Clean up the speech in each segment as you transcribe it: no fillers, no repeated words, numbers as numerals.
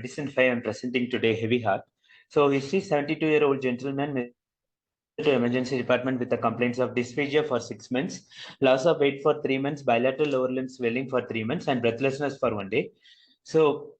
medicine 5 I'm presenting today, heavy heart. So history, 72-year-old gentleman to emergency department with the complaints of dysphagia for 6 months, loss of weight for 3 months, bilateral lower limb swelling for 3 months, and breathlessness for 1 day. So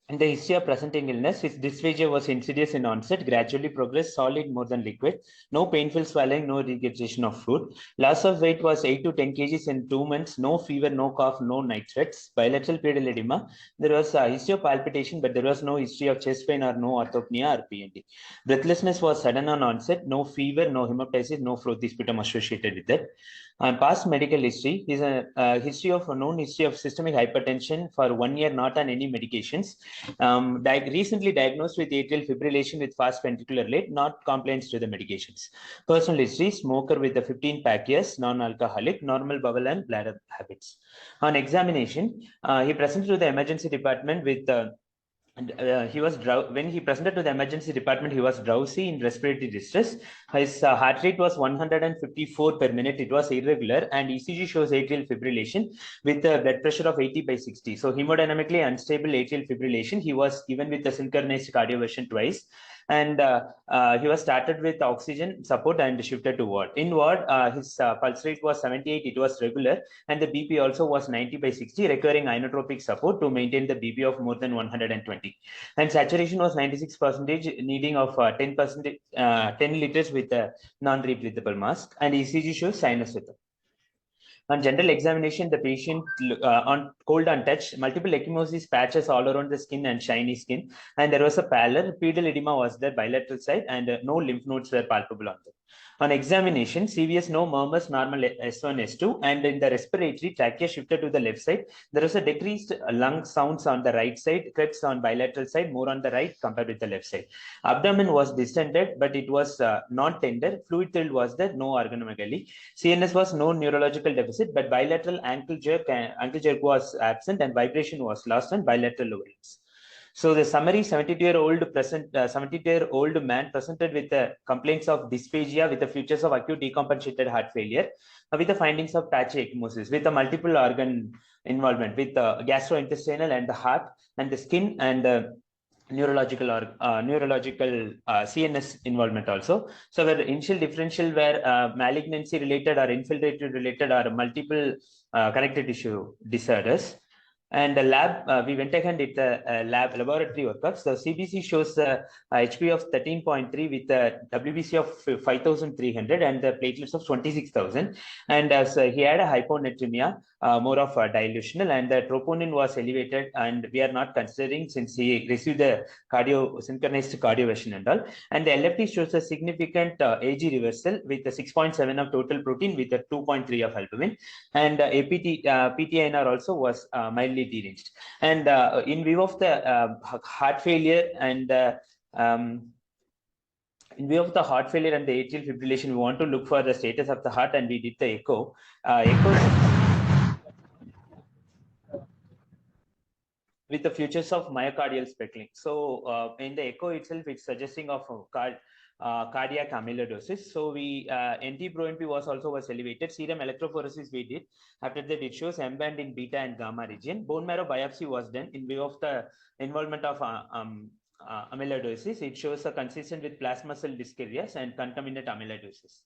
in the history of presenting illness, his dysphagia was insidious in onset, gradually progressed, solid more than liquid, no painful swallowing, no regurgitation of food. Loss of weight was 8 to 10 kgs in 2 months, no fever, no cough, no night sweats. Bilateral pedal edema, there was a history of palpitation, but there was no history of chest pain or no orthopnea or PND. Breathlessness was sudden on onset, no fever, no hemoptysis, no floaty sputum associated with that. Past medical history is a history of a known history of systemic hypertension for 1 year, not on any medications. Recently diagnosed with atrial fibrillation with fast ventricular rate, not complaints to the medications. Personal history, smoker with the 15 pack years, non-alcoholic, normal bowel and bladder habits. On examination, he presented to the emergency department with when he presented to the emergency department, he was drowsy in respiratory distress. His heart rate was 154 per minute. It was irregular, and ECG shows atrial fibrillation with a blood pressure of 80/60. So hemodynamically unstable atrial fibrillation. He was given with a synchronized cardioversion twice, and he was started with oxygen support and shifted to ward. In ward, his pulse rate was 78. It was regular, and the BP also was 90/60, requiring inotropic support to maintain the BP of more than 120. And saturation was 96%, needing of 10%, 10 liters with a non-rebreathable mask, and ECG shows sinus rhythm. On general examination, the patient on cold untouched, multiple ecchymosis patches all around the skin and shiny skin, and there was a pallor. Pedal edema was there bilateral side, and no lymph nodes were palpable on them. On examination, CVS no murmurs, normal S1, S2, and in the respiratory, trachea shifted to the left side. There was a decreased lung sounds on the right side, crepes on bilateral side, more on the right compared with the left side. Abdomen was distended, but it was not tender. Fluid filled was there, no organomegaly. CNS was no neurological deficit, but bilateral ankle jerk was absent, and vibration was lost on bilateral lower limbs. So the summary: 72-year-old man presented with complaints of dysphagia with the features of acute decompensated heart failure, with the findings of patchy ecchymosis, with a multiple organ involvement, with gastrointestinal and the heart and the skin and neurological CNS involvement also. So where initial differential were malignancy related or infiltrated related or multiple connective tissue disorders. And the lab, we went ahead and did the laboratory workup. So CBC shows the HP of 13.3 with a WBC of 5,300 and the platelets of 26,000. And as he had a hyponatremia, more of dilutional, and the troponin was elevated, and we are not considering since he received the synchronized cardioversion and all. And the LFT shows a significant AG reversal with a 6.7 of total protein with a 2.3 of albumin, and PTINR also was mildly deranged. And in view of the heart failure and in view of the heart failure and the atrial fibrillation, we want to look for the status of the heart, and we did the echo. With the features of myocardial speckling. So in the echo itself, it's suggesting of cardiac amyloidosis. So we NT-proNP was elevated. Serum electrophoresis we did. After that, it shows M band in beta and gamma region. Bone marrow biopsy was done in view of the involvement of amyloidosis. It shows a consistent with plasma cell dyskerrias and concomitant amyloidosis.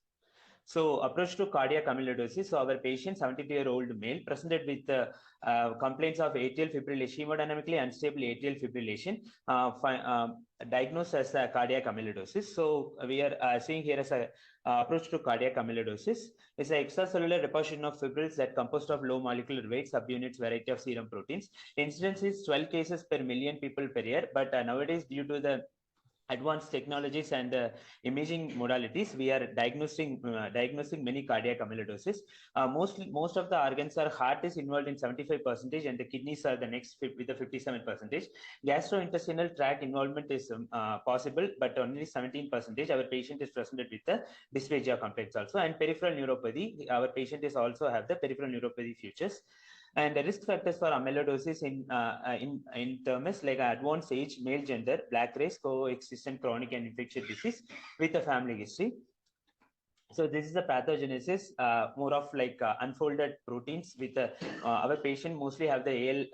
So approach to cardiac amyloidosis. So our patient, 72-year-old male, presented with complaints of atrial fibrillation, hemodynamically unstable atrial fibrillation, diagnosed as cardiac amyloidosis. So we are seeing here as a approach to cardiac amyloidosis. It's an extracellular deposition of fibrils that composed of low molecular weight, subunits, variety of serum proteins. Incidence is 12 cases per million people per year, but nowadays due to the advanced technologies and imaging modalities, we are diagnosing many cardiac amyloidosis. Most of the organs are heart is involved in 75%, and the kidneys are the next with the 57%. Gastrointestinal tract involvement is possible, but only 17%. Our patient is presented with the dysphagia complaints also, and peripheral neuropathy. Our patient is also have the peripheral neuropathy features. And the risk factors for amyloidosis in terms like advanced age, male gender, black race, coexistent chronic and infectious disease with a family history. So this is the pathogenesis, more of like unfolded proteins with our patient mostly have the AL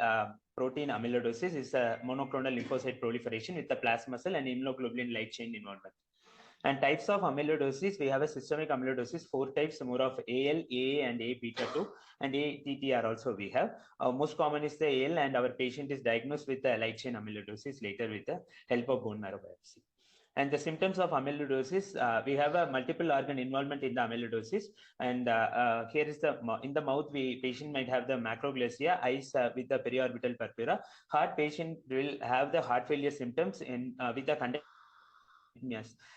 protein amyloidosis is a monoclonal lymphocyte proliferation with the plasma cell and immunoglobulin light chain involvement. And types of amyloidosis, we have a systemic amyloidosis, 4 types, more of AL, AA, and A beta 2, and ATTR also we have. Most common is the AL, and our patient is diagnosed with the light chain amyloidosis later with the help of bone marrow biopsy. And the symptoms of amyloidosis, we have a multiple organ involvement in the amyloidosis. And here is the, in the mouth, patient might have the macroglycia, eyes with the periorbital purpura. Heart patient will have the heart failure symptoms in with the conduction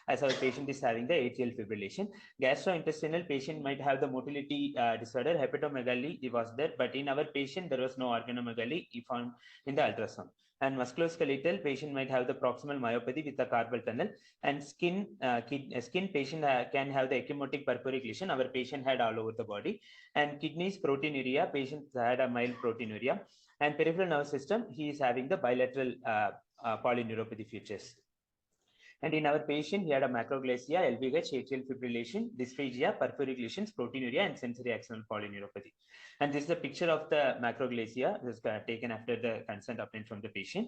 as our patient is having the atrial fibrillation. Gastrointestinal patient might have the motility disorder, hepatomegaly was there, but in our patient there was no organomegaly found in the ultrasound. And musculoskeletal patient might have the proximal myopathy with the carpal tunnel. And skin patient can have the ecchymotic purpuric lesion. Our patient had all over the body. And kidneys proteinuria, patient had a mild proteinuria. And peripheral nervous system, he is having the bilateral polyneuropathy features. And in our patient, he had a macroglycia, LVH, atrial fibrillation, dysphagia, purpuric lesions, proteinuria, and sensory axonal polyneuropathy. And this is a picture of the macroglycia. This is taken after the consent obtained from the patient.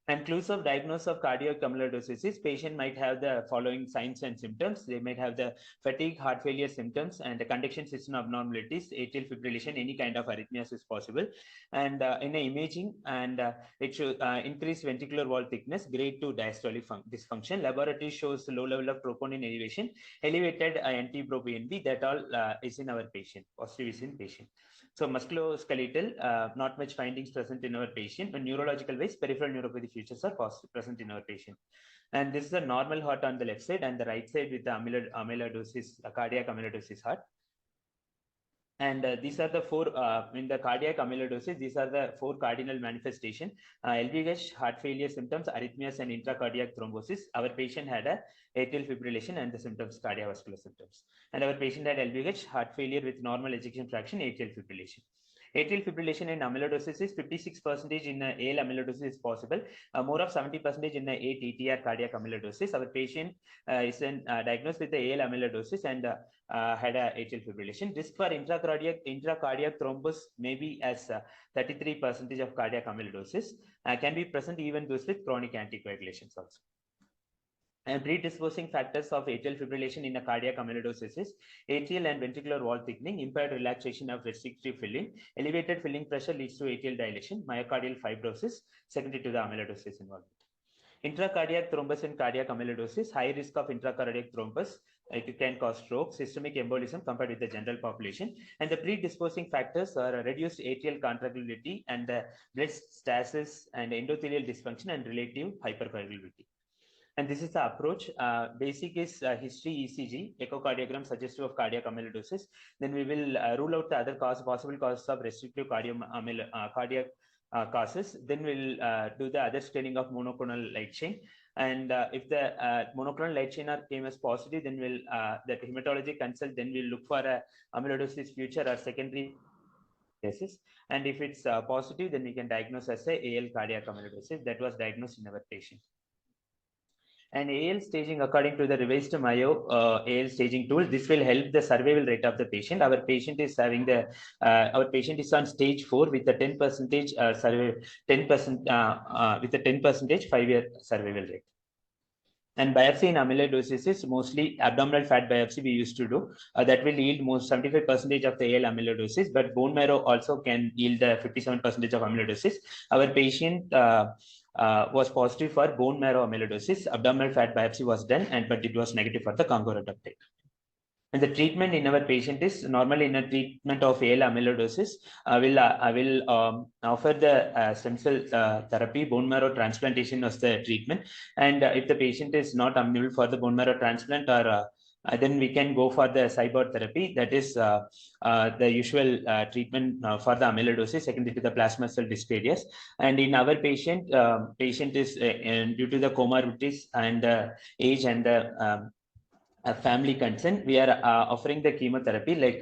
And clues of diagnosis of cardiac amyloidosis, patient might have the following signs and symptoms. They might have the fatigue, heart failure symptoms, and the conduction system abnormalities, atrial fibrillation, any kind of arrhythmias is possible. And in the imaging, and it shows increased ventricular wall thickness, grade 2 diastolic dysfunction. Laboratory shows low level of troponin elevation, elevated NT-proBNP. That all is in our patient, positive is in patient. So musculoskeletal, not much findings present in our patient. But neurological ways, peripheral neuropathy features are present in our patient. And this is a normal heart on the left side, and the right side with the amyloidosis, cardiac amyloidosis heart. And these are the 4, in the cardiac amyloidosis, these are the 4 cardinal manifestations. LVH, heart failure symptoms, arrhythmias, and intracardiac thrombosis. Our patient had a atrial fibrillation and the symptoms, cardiovascular symptoms. And our patient had LVH, heart failure with normal ejection fraction, atrial fibrillation. Atrial fibrillation in amyloidosis is 56% in AL amyloidosis is possible. More of 70% in ATTR cardiac amyloidosis. Our patient is diagnosed with the AL amyloidosis and had a atrial fibrillation. Risk for intracardiac thrombus may be as 33% of cardiac amyloidosis. Can be present even those with chronic anticoagulations also. And predisposing factors of atrial fibrillation in a cardiac amyloidosis is atrial and ventricular wall thickening, impaired relaxation of restrictive filling, elevated filling pressure leads to atrial dilation, myocardial fibrosis secondary to the amyloidosis involvement. Intracardiac thrombus in cardiac amyloidosis, high risk of intracardiac thrombus. It can cause stroke, systemic embolism compared with the general population. And the predisposing factors are reduced atrial contractility and the breast stasis and endothelial dysfunction and relative hypercoagulability. And this is the approach. Basic is history ECG, echocardiogram suggestive of cardiac amyloidosis. Then we will rule out the other possible causes of restrictive cardiac causes. Then we'll do the other staining of monoclonal light chain. And if the monoclonal light chain came as positive, then we'll that hematology consult. Then we'll look for a amyloidosis future or secondary cases. And if it's positive, then we can diagnose as a AL cardiac amyloidosis that was diagnosed in our patient. And AL staging according to the revised Mayo AL staging tool, this will help the survival rate of the patient. Our patient is having the our patient is on stage 4 with the 10% survival, 10% with the 10% 5-year survival rate. And biopsy in amyloidosis is mostly abdominal fat biopsy we used to do. That will yield most 75% of the AL amyloidosis, but bone marrow also can yield 57% of amyloidosis. Our patient was positive for bone marrow amyloidosis. Abdominal fat biopsy was done, but it was negative for the Congo uptake. And the treatment in our patient is normally in a treatment of AL amyloidosis. I will offer the stem cell therapy. Bone marrow transplantation was the treatment. And if the patient is not amenable for the bone marrow transplant, or then we can go for the cybot therapy. That is the usual treatment for the amyloidosis secondary to the plasma cell dysphasias. And in our patient, patient is due to the comorbidities and age and family consent, we are offering the chemotherapy. Like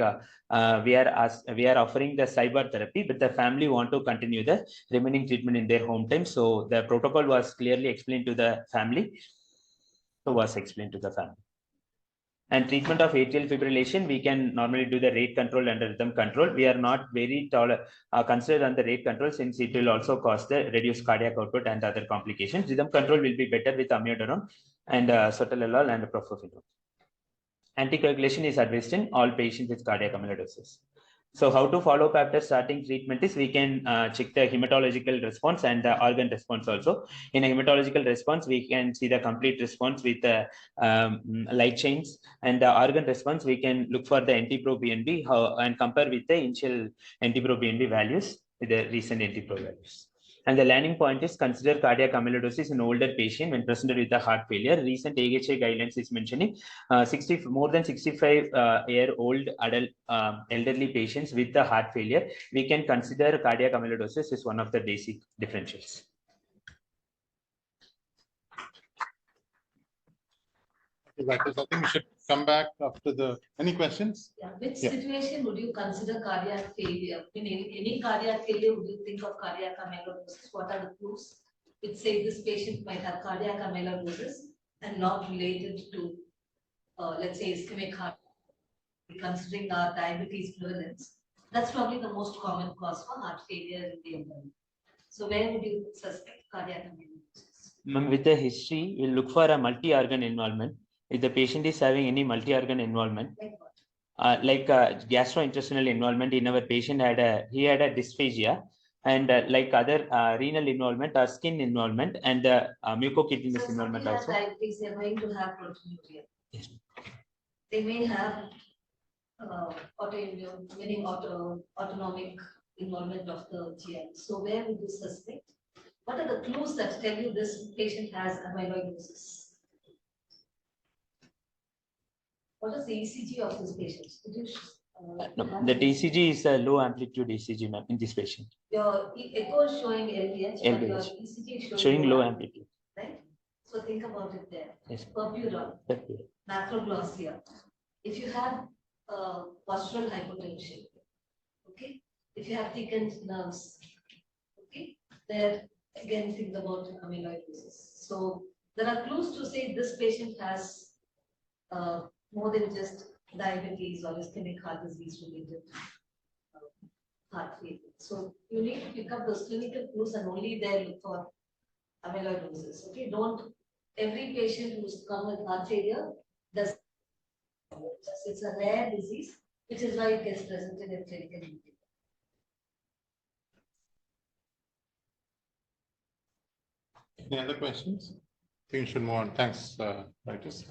we are offering the cybot therapy, but the family want to continue the remaining treatment in their home time. So the protocol was clearly explained to the family. So was explained to the family. And treatment of atrial fibrillation, we can normally do the rate control and rhythm control. We are not very considered on the rate control since it will also cause the reduced cardiac output and other complications. Rhythm control will be better with amiodarone and sotalolol and propofol. Anticoagulation is advised in all patients with cardiac amyloidosis. So how to follow up after starting treatment is we can check the hematological response and the organ response also. In a hematological response, we can see the complete response with the light chains, and the organ response, we can look for the NT-proBNP and compare with the initial NT-proBNP values with the recent NT-pro values. And the landing point is consider cardiac amyloidosis in older patient when presented with the heart failure. Recent AHA guidelines is mentioning more than 65-year-old adult elderly patients with the heart failure. We can consider cardiac amyloidosis as one of the basic differentials. I think we should come back after the any questions. Yeah. Which situation would you consider cardiac failure? In any cardiac failure, would you think of cardiac amyloidosis? What are the clues which say this patient might have cardiac amyloidosis and not related to, let's say, ischemic heart? Considering our diabetes prevalence, that's probably the most common cause for heart failure in the elderly. So where would you suspect cardiac amyloidosis? With the history, we'll look for a multi-organ involvement. If the patient is having any multi-organ involvement, like gastrointestinal involvement in our patient had a dysphagia, and like other renal involvement or skin involvement and mucokidneous involvement also. Diabetes, they're going to have proteinuria. Yes. They may have autoimmune, meaning autonomic involvement of the GI. So where would you suspect? What are the clues that tell you this patient has amyloidosis? What is the ECG of this patient? Did you, no, the ECG is a low amplitude ECG, ma'am, in this patient. Your echo is showing LVH, but your ECG is showing low amplitude. Right? So think about it there. Yes. Purpura, macroglossia. If you have postural hypotension, okay? If you have thickened nerves, okay? There again think about amyloidosis. So there are clues to say this patient has more than just diabetes or ischemic heart disease related heart failure. So you need to pick up those clinical clues and only there look for amyloidosis. Okay, don't every patient who's come with heart failure does. It's a rare disease, which is why it gets presented in clinical meeting. Any other questions? I think we should move on. Thanks, Brightus.